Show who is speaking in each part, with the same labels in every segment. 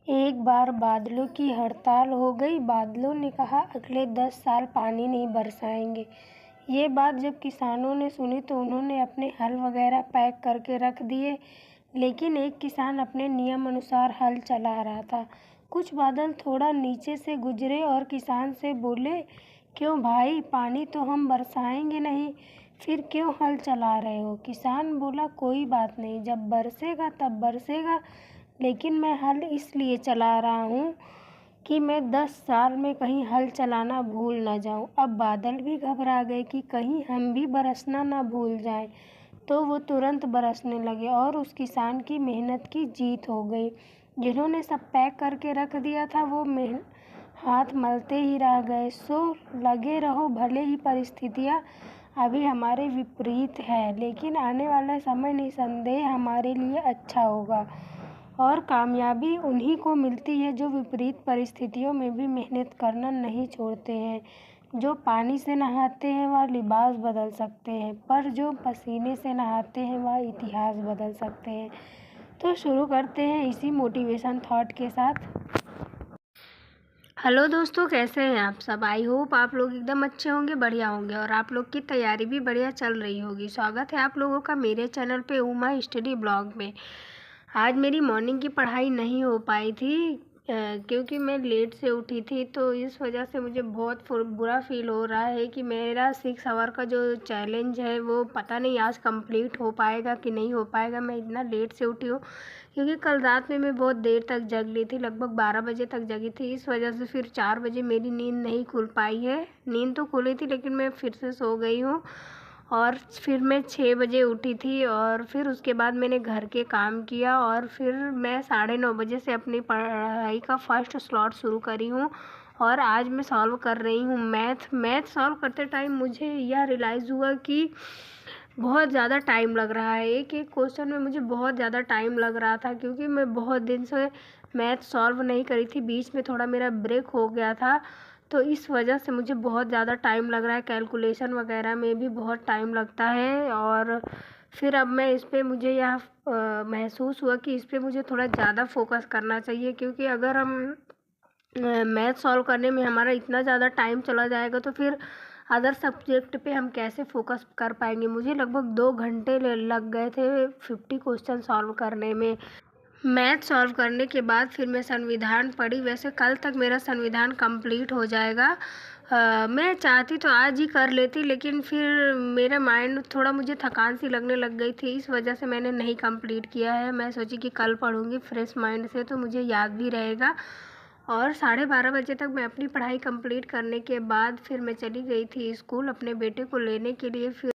Speaker 1: एक बार बादलों की हड़ताल हो गई। बादलों ने कहा अगले 10 साल पानी नहीं बरसाएंगे। ये बात जब किसानों ने सुनी तो उन्होंने अपने हल वगैरह पैक करके रख दिए, लेकिन एक किसान अपने नियम अनुसार हल चला रहा था। कुछ बादल थोड़ा नीचे से गुजरे और किसान से बोले, क्यों भाई, पानी तो हम बरसाएंगे नहीं, फिर क्यों हल चला रहे हो? किसान बोला, कोई बात नहीं, जब बरसेगा तब बरसेगा, लेकिन मैं हल इसलिए चला रहा हूँ कि मैं 10 साल में कहीं हल चलाना भूल ना जाऊँ। अब बादल भी घबरा गए कि कहीं हम भी बरसना ना भूल जाएं, तो वो तुरंत बरसने लगे और उस किसान की मेहनत की जीत हो गई। जिन्होंने सब पैक करके रख दिया था वो हाथ मलते ही रह गए। सो लगे रहो, भले ही परिस्थितियाँ अभी हमारे विपरीत है, लेकिन आने वाला समय निसंदेह हमारे लिए अच्छा होगा। और कामयाबी उन्हीं को मिलती है जो विपरीत परिस्थितियों में भी मेहनत करना नहीं छोड़ते हैं। जो पानी से नहाते हैं वह लिबास बदल सकते हैं, पर जो पसीने से नहाते हैं वह इतिहास बदल सकते हैं। तो शुरू करते हैं इसी मोटिवेशन थॉट के साथ। हेलो दोस्तों, कैसे हैं आप सब? आई होप आप लोग एकदम अच्छे होंगे, बढ़िया होंगे और आप लोग की तैयारी भी बढ़िया चल रही होगी। स्वागत है आप लोगों का मेरे चैनल पे उमा स्टडी ब्लॉग में। आज मेरी मॉर्निंग की पढ़ाई नहीं हो पाई थी क्योंकि मैं लेट से उठी थी, तो इस वजह से मुझे बहुत बुरा फील हो रहा है कि मेरा 6 आवर का जो चैलेंज है वो पता नहीं आज कंप्लीट हो पाएगा कि नहीं हो पाएगा। मैं इतना लेट से उठी हूँ क्योंकि कल रात में मैं बहुत देर तक जग ली थी, लगभग 12 बजे तक जगी थी। इस वजह से फिर 4 बजे मेरी नींद नहीं खुल पाई है। नींद तो खुली थी लेकिन मैं फिर से सो गई हूँ और फिर मैं 6 बजे उठी थी और फिर उसके बाद मैंने घर के काम किया और फिर मैं 9:30 बजे से अपनी पढ़ाई का फर्स्ट स्लॉट शुरू करी हूँ। और आज मैं सॉल्व कर रही हूँ मैथ सॉल्व करते टाइम मुझे यह रियलाइज़ हुआ कि बहुत ज़्यादा टाइम लग रहा है। एक एक क्वेश्चन में मुझे बहुत ज़्यादा टाइम लग रहा था क्योंकि मैं बहुत दिन से मैथ सॉल्व नहीं करी थी। बीच में थोड़ा मेरा ब्रेक हो गया था, तो इस वजह से मुझे बहुत ज़्यादा टाइम लग रहा है। कैलकुलेशन वगैरह में भी बहुत टाइम लगता है और फिर अब मैं इस पर मुझे यह महसूस हुआ कि इस पर मुझे थोड़ा ज़्यादा फोकस करना चाहिए, क्योंकि अगर हम मैथ सॉल्व करने में हमारा इतना ज़्यादा टाइम चला जाएगा तो फिर अदर सब्जेक्ट पे हम कैसे फोकस कर पाएंगे। मुझे लगभग 2 घंटे लग गए थे 50 क्वेश्चन सॉल्व करने में। मैथ सॉल्व करने के बाद फिर मैं संविधान पढ़ी। वैसे कल तक मेरा संविधान कंप्लीट हो जाएगा। मैं चाहती तो आज ही कर लेती, लेकिन फिर मेरा माइंड थोड़ा मुझे थकान सी लगने लग गई थी, इस वजह से मैंने नहीं कंप्लीट किया है। मैं सोची कि कल पढ़ूँगी फ्रेश माइंड से तो मुझे याद भी रहेगा। और 12:30 बजे तक मैं अपनी पढ़ाई कंप्लीट करने के बाद फिर मैं चली गई थी स्कूल अपने बेटे को लेने के लिए। फिर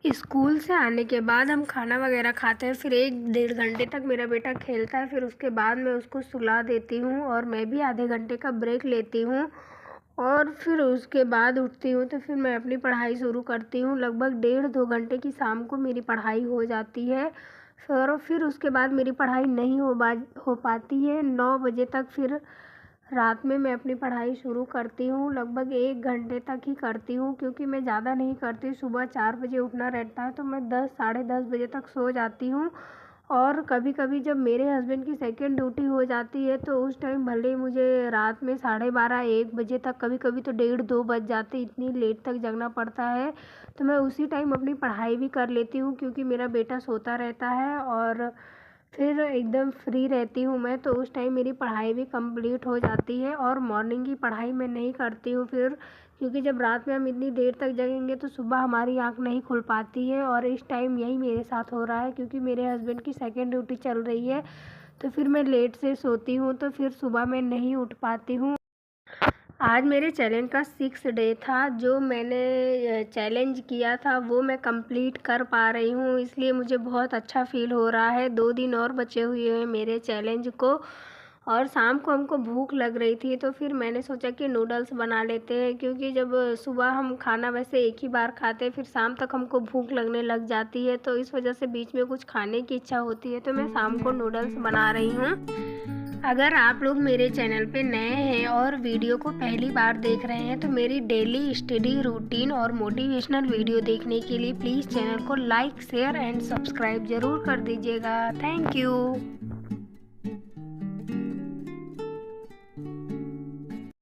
Speaker 1: स्कूल से आने के बाद हम खाना वगैरह खाते हैं, फिर 1-1.5 घंटे तक मेरा बेटा खेलता है। फिर उसके बाद मैं उसको सुला देती हूँ और मैं भी आधे घंटे का ब्रेक लेती हूँ और फिर उसके बाद उठती हूँ तो फिर मैं अपनी पढ़ाई शुरू करती हूँ। लगभग 1.5-2 घंटे की शाम को मेरी पढ़ाई हो जाती है। फिर उसके बाद मेरी पढ़ाई नहीं हो पाती है 9 बजे तक। फिर रात में मैं अपनी पढ़ाई शुरू करती हूँ, लगभग 1 घंटे तक ही करती हूँ क्योंकि मैं ज़्यादा नहीं करती। सुबह 4 बजे उठना रहता है तो मैं 10 साढ़े 10 बजे तक सो जाती हूँ। और कभी कभी जब मेरे हस्बैंड की सेकंड ड्यूटी हो जाती है तो उस टाइम भले ही मुझे रात में 12:30-1 बजे तक, कभी कभी तो 1:30-2 बज जाते, इतनी लेट तक जगना पड़ता है। तो मैं उसी टाइम अपनी पढ़ाई भी कर लेती हूँ क्योंकि मेरा बेटा सोता रहता है और फिर एकदम फ्री रहती हूँ मैं, तो उस टाइम मेरी पढ़ाई भी कंप्लीट हो जाती है। और मॉर्निंग की पढ़ाई मैं नहीं करती हूँ फिर, क्योंकि जब रात में हम इतनी देर तक जगेंगे तो सुबह हमारी आँख नहीं खुल पाती है। और इस टाइम यही मेरे साथ हो रहा है क्योंकि मेरे हस्बैंड की सेकंड ड्यूटी चल रही है, तो फिर मैं लेट से सोती हूँ तो फिर सुबह मैं नहीं उठ पाती हूँ। आज मेरे चैलेंज का 6 डे था। जो मैंने चैलेंज किया था वो मैं कंप्लीट कर पा रही हूँ, इसलिए मुझे बहुत अच्छा फील हो रहा है। 2 दिन और बचे हुए हैं मेरे चैलेंज को और शाम को हमको भूख लग रही थी तो फिर मैंने सोचा कि नूडल्स बना लेते हैं, क्योंकि जब सुबह हम खाना वैसे एक ही बार खाते हैं फिर शाम तक हमको भूख लगने लग जाती है, तो इस वजह से बीच में कुछ खाने की इच्छा होती है, तो मैं शाम को नूडल्स बना रही हूँ। अगर आप लोग मेरे चैनल पे नए हैं और वीडियो को पहली बार देख रहे हैं तो मेरी डेली स्टडी रूटीन और मोटिवेशनल वीडियो देखने के लिए प्लीज़ चैनल को लाइक शेयर एंड सब्सक्राइब ज़रूर कर दीजिएगा। Thank you.